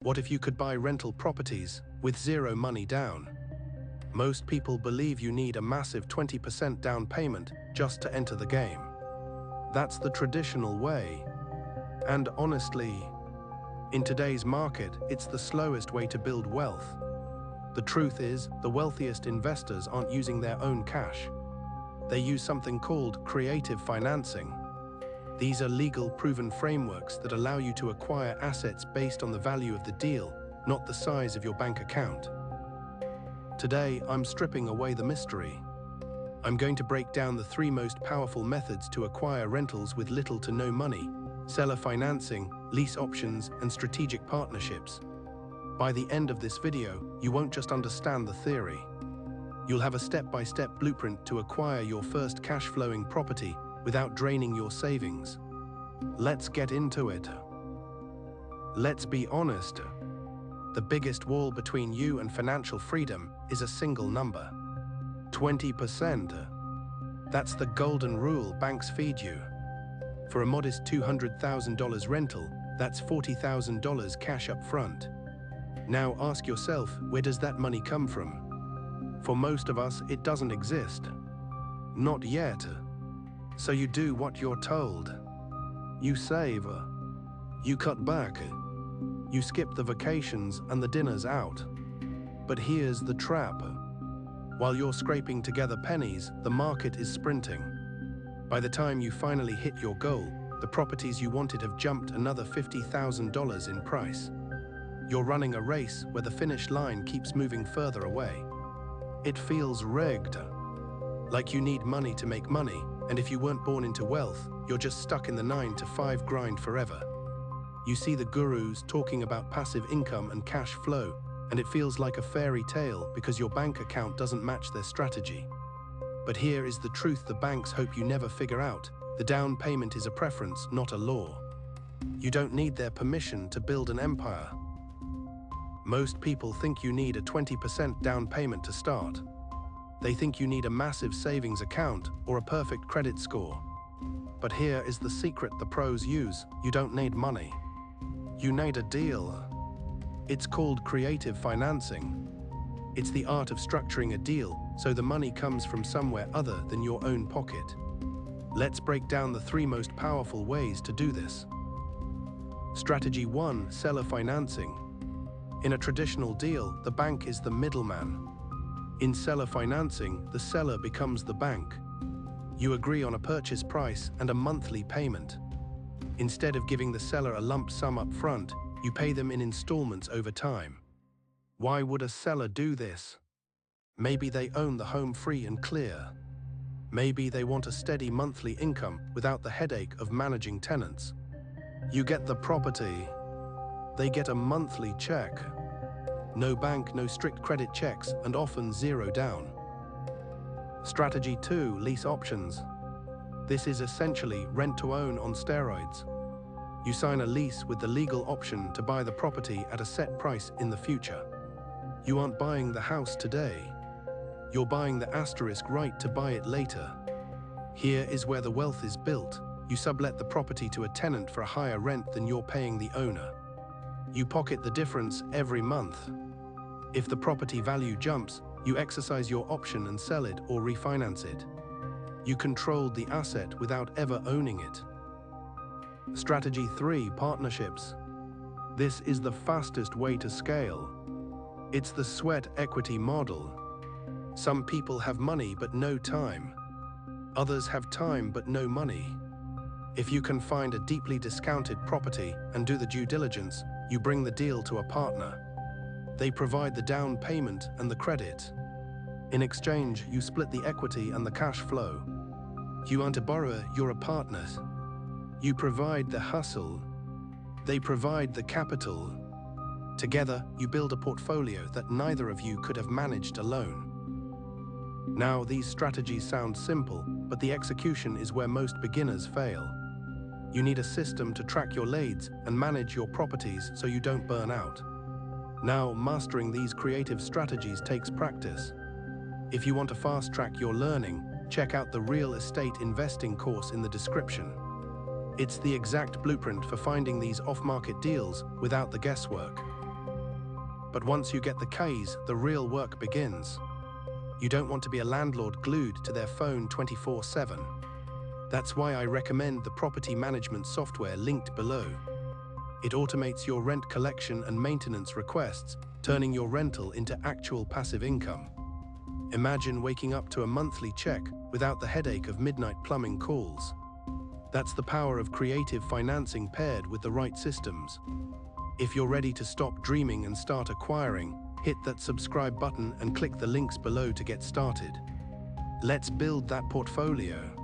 What if you could buy rental properties with zero money down? Most people believe you need a massive 20% down payment just to enter the game. That's the traditional way. And honestly, in today's market, it's the slowest way to build wealth. The truth is, the wealthiest investors aren't using their own cash. They use something called creative financing. These are legal, proven frameworks that allow you to acquire assets based on the value of the deal, not the size of your bank account. Today, I'm stripping away the mystery. I'm going to break down the 3 most powerful methods to acquire rentals with little to no money: seller financing, lease options, and strategic partnerships. By the end of this video, you won't just understand the theory. You'll have a step-by-step blueprint to acquire your first cash-flowing property without draining your savings. Let's get into it. Let's be honest. The biggest wall between you and financial freedom is a single number: 20%. That's the golden rule banks feed you. For a modest $200,000 rental, that's $40,000 cash up front. Now ask yourself, where does that money come from? For most of us, it doesn't exist. Not yet. So you do what you're told. You save. You cut back. You skip the vacations and the dinners out. But here's the trap. While you're scraping together pennies, the market is sprinting. By the time you finally hit your goal, the properties you wanted have jumped another $50,000 in price. You're running a race where the finish line keeps moving further away. It feels rigged. Like you need money to make money, and if you weren't born into wealth, you're just stuck in the 9-to-5 grind forever. You see the gurus talking about passive income and cash flow, and it feels like a fairy tale because your bank account doesn't match their strategy. But here is the truth the banks hope you never figure out: the down payment is a preference, not a law. You don't need their permission to build an empire. Most people think you need a 20% down payment to start. They think you need a massive savings account or a perfect credit score. But here is the secret the pros use: you don't need money. You need a deal. It's called creative financing. It's the art of structuring a deal so the money comes from somewhere other than your own pocket. Let's break down the 3 most powerful ways to do this. Strategy 1: seller financing. In a traditional deal, the bank is the middleman. In seller financing, the seller becomes the bank. You agree on a purchase price and a monthly payment. Instead of giving the seller a lump sum up front, you pay them in installments over time. Why would a seller do this? Maybe they own the home free and clear. Maybe they want a steady monthly income without the headache of managing tenants. You get the property. They get a monthly check. No bank, no strict credit checks, and often zero down. Strategy 2: lease options. This is essentially rent-to-own on steroids. You sign a lease with the legal option to buy the property at a set price in the future. You aren't buying the house today. You're buying the asterisk right to buy it later. Here is where the wealth is built. You sublet the property to a tenant for a higher rent than you're paying the owner. You pocket the difference every month. If the property value jumps, you exercise your option and sell it or refinance it. You controlled the asset without ever owning it. Strategy 3: partnerships. This is the fastest way to scale. It's the sweat equity model. Some people have money but no time. Others have time but no money. If you can find a deeply discounted property and do the due diligence, you bring the deal to a partner. They provide the down payment and the credit. In exchange, you split the equity and the cash flow. You aren't a borrower, you're a partner. You provide the hustle. They provide the capital. Together, you build a portfolio that neither of you could have managed alone. Now, these strategies sound simple, but the execution is where most beginners fail. You need a system to track your leads and manage your properties so you don't burn out. Now, mastering these creative strategies takes practice. If you want to fast-track your learning, check out the Real Estate Investing course in the description. It's the exact blueprint for finding these off-market deals without the guesswork. But once you get the keys, the real work begins. You don't want to be a landlord glued to their phone 24/7. That's why I recommend the property management software linked below. It automates your rent collection and maintenance requests, turning your rental into actual passive income. Imagine waking up to a monthly check without the headache of midnight plumbing calls. That's the power of creative financing paired with the right systems. If you're ready to stop dreaming and start acquiring, hit that subscribe button and click the links below to get started. Let's build that portfolio.